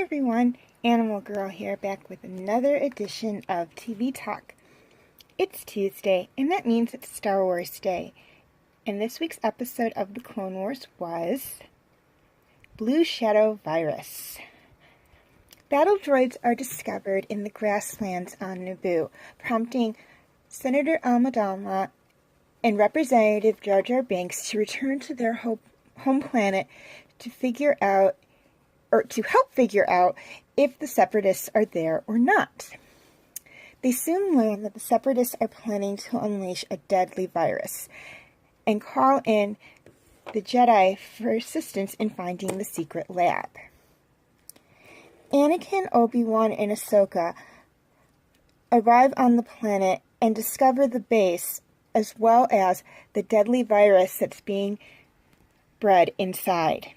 everyone, Animal Girl here, back with another edition of TV Talk. It's Tuesday, and that means it's Star Wars Day. And this week's episode of The Clone Wars was Blue Shadow Virus. Battle droids are discovered in the grasslands on Naboo, prompting Senator Amidala and Representative Jar Jar Binks to return to their home planet to help figure out if the Separatists are there or not. They soon learn that the Separatists are planning to unleash a deadly virus and call in the Jedi for assistance in finding the secret lab. Anakin, Obi-Wan, and Ahsoka arrive on the planet and discover the base as well as the deadly virus that's being bred inside.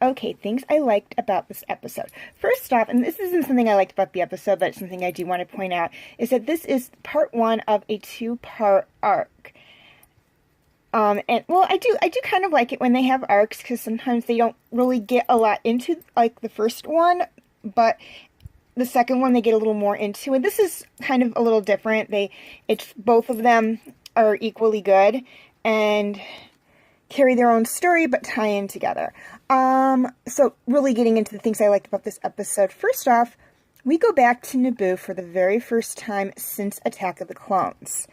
Okay, things I liked about this episode. First off, and this isn't something I liked about the episode, but it's something I do want to point out, is that this is part one of a two-part arc. I do kind of like it when they have arcs, because sometimes they don't really get a lot into, like, the first one, but the second one they get a little more into, and this is kind of a little different. Both of them are equally good, and carry their own story, but tie in together. So really getting into the things I liked about this episode. First off, we go back to Naboo for the very first time since Attack of the Clones.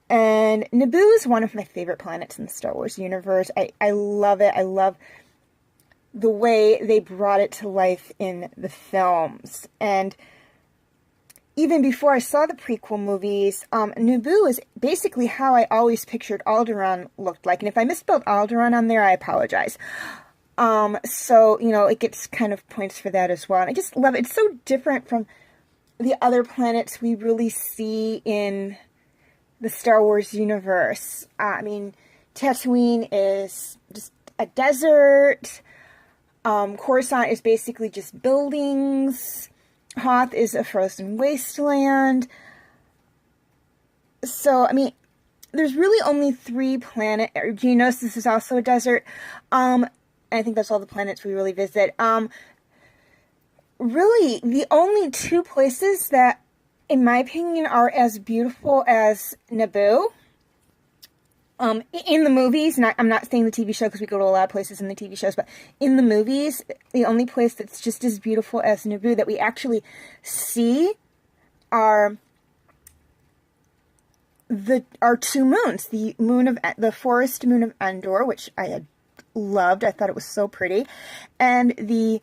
And Naboo is one of my favorite planets in the Star Wars universe. I love it. I love the way they brought it to life in the films. And even before I saw the prequel movies, Naboo is basically how I always pictured Alderaan looked like. And if I misspelled Alderaan on there, I apologize. It gets kind of points for that as well. And I just love it. It's so different from the other planets we really see in the Star Wars universe. Tatooine is just a desert. Coruscant is basically just buildings. Hoth is a frozen wasteland. So, there's really only 3 planets. Geonosis this is also a desert. I think that's all the planets we really visit. Really, the only 2 places that, in my opinion, are as beautiful as Naboo, in the movies, I'm not saying the TV show because we go to a lot of places in the TV shows, but in the movies, the only place that's just as beautiful as Naboo that we actually see are our 2 moons. The forest moon of Endor, which I had loved. I thought it was so pretty. And the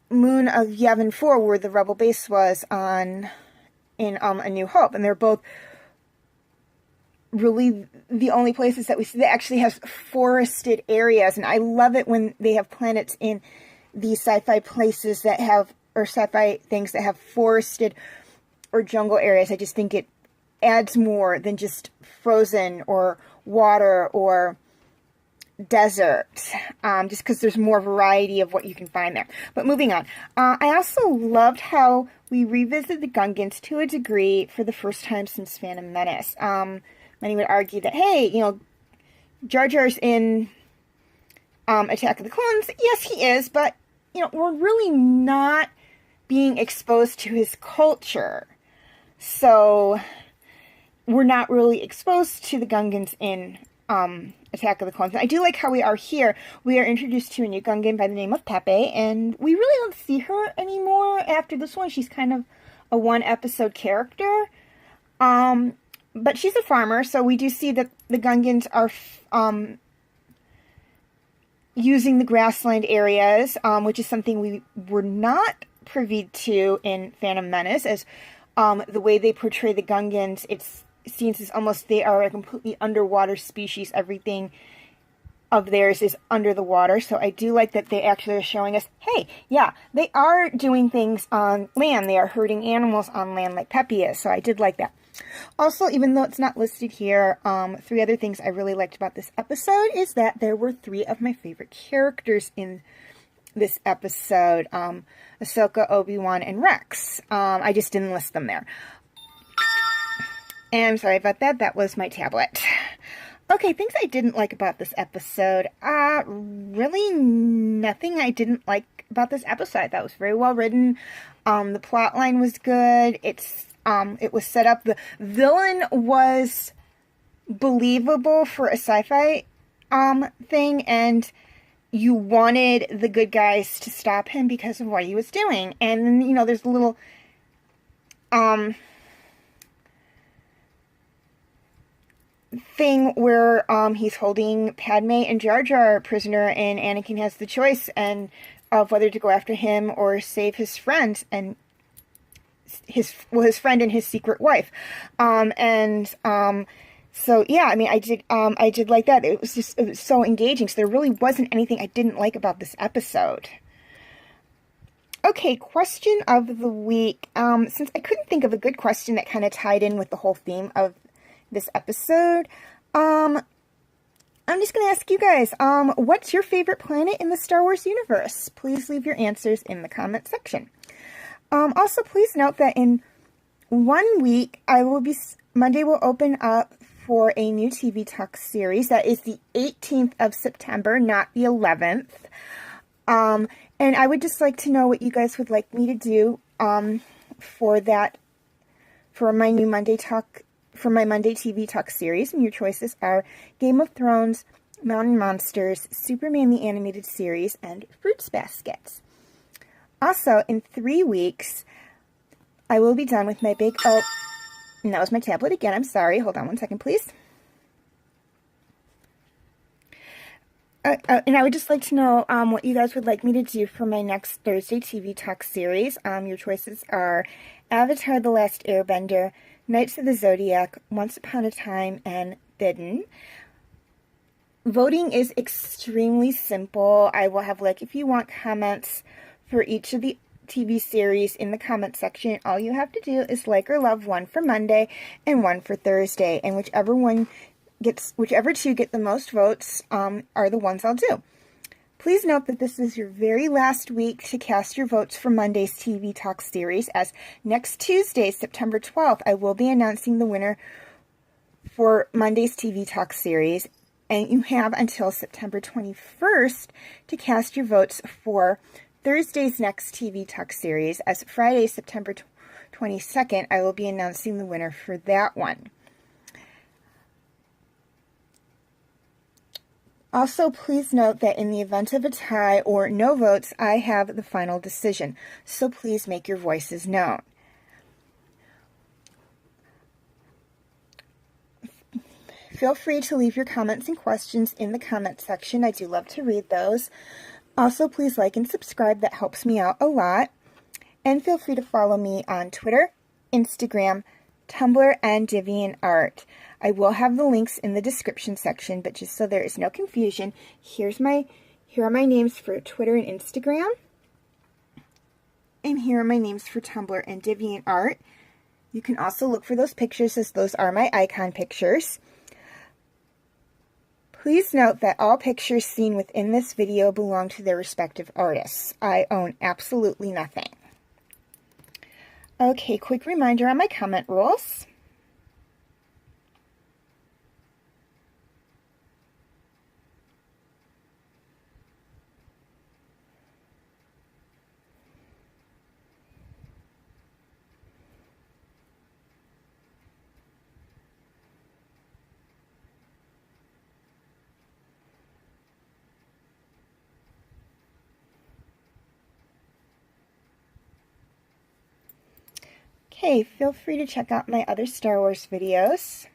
moon of Yavin 4, where the Rebel base was in A New Hope. And they're both really the only places that we see that actually have forested areas. And I love it when they have planets in these sci-fi places that have, or sci-fi things that have forested or jungle areas. I just think it adds more than just frozen or water or desert, just because there's more variety of what you can find there. But moving on, I also loved how we revisited the Gungans to a degree for the first time since Phantom Menace. Many would argue that, hey, Jar Jar's in Attack of the Clones. Yes, he is, but, we're really not being exposed to his culture. So, we're not really exposed to the Gungans in Attack of the Clones. And I do like how we are here. We are introduced to a new Gungan by the name of Pepe, and we really don't see her anymore after this one. She's kind of a 1-episode character. But she's a farmer, so we do see that the Gungans are using the grassland areas, which is something we were not privy to in Phantom Menace, as the way they portray the Gungans, it seems as almost they are a completely underwater species. Everything of theirs is under the water, so I do like that they actually are showing us, hey, yeah, they are doing things on land. They are herding animals on land like Pepe is, so I did like that. Also, even though it's not listed here, 3 other things I really liked about this episode is that there were 3 of my favorite characters in this episode. Ahsoka, Obi-Wan, and Rex. I just didn't list them there. And I'm sorry about that. That was my tablet. Okay, things I didn't like about this episode. Really nothing I didn't like about this episode. I thought it was very well written. The plot line was good. It was set up. The villain was believable for a sci-fi, thing, and you wanted the good guys to stop him because of what he was doing. And then, you know, there's a little, thing where he's holding Padme and Jar Jar prisoner, and Anakin has the choice of whether to go after him or save his friend and his friend and his secret wife. So yeah, I mean, I did like that. It was so engaging. So there really wasn't anything I didn't like about this episode. Okay, question of the week. Since I couldn't think of a good question that kind of tied in with the whole theme of this episode, I'm just going to ask you guys, what's your favorite planet in the Star Wars universe? Please leave your answers in the comment section. Also, please note that in 1 week, Monday will open up for a new TV Talk series. That is the 18th of September, not the 11th. And I would just like to know what you guys would like me to do, for my new Monday Talk, for my Monday TV Talk series. And your choices are Game of Thrones, Mountain Monsters, Superman the Animated Series, and Fruits Baskets. Also, in 3 weeks, I will be done with my big... Oh, and that was my tablet again. I'm sorry. Hold on 1 second, please. And I would just like to know what you guys would like me to do for my next Thursday TV Talk series. Your choices are Avatar: The Last Airbender, Knights of the Zodiac, Once Upon a Time, and Bidden. Voting is extremely simple. I will have, if you want comments for each of the TV series in the comment section, all you have to do is like or love one for Monday and one for Thursday, and whichever two get the most votes are the ones I'll do. Please note that this is your very last week to cast your votes for Monday's TV Talk series, as next Tuesday, September 12th, I will be announcing the winner for Monday's TV Talk series, and you have until September 21st to cast your votes for Thursday's next TV Talk series, as Friday, September 22nd, I will be announcing the winner for that one. Also, please note that in the event of a tie or no votes, I have the final decision, so please make your voices known. Feel free to leave your comments and questions in the comment section. I do love to read those. Also, please like and subscribe. That helps me out a lot. And feel free to follow me on Twitter, Instagram, Tumblr, and DeviantArt. I will have the links in the description section, but just so there is no confusion, here are my names for Twitter and Instagram. And here are my names for Tumblr and DeviantArt. You can also look for those pictures, as those are my icon pictures. Please note that all pictures seen within this video belong to their respective artists. I own absolutely nothing. Okay, quick reminder on my comment rules. Okay, feel free to check out my other Star Wars videos,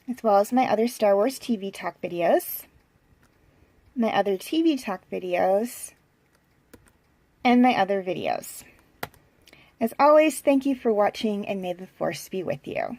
as well as my other Star Wars TV Talk videos, my other TV Talk videos, and my other videos. As always, thank you for watching, and may the Force be with you.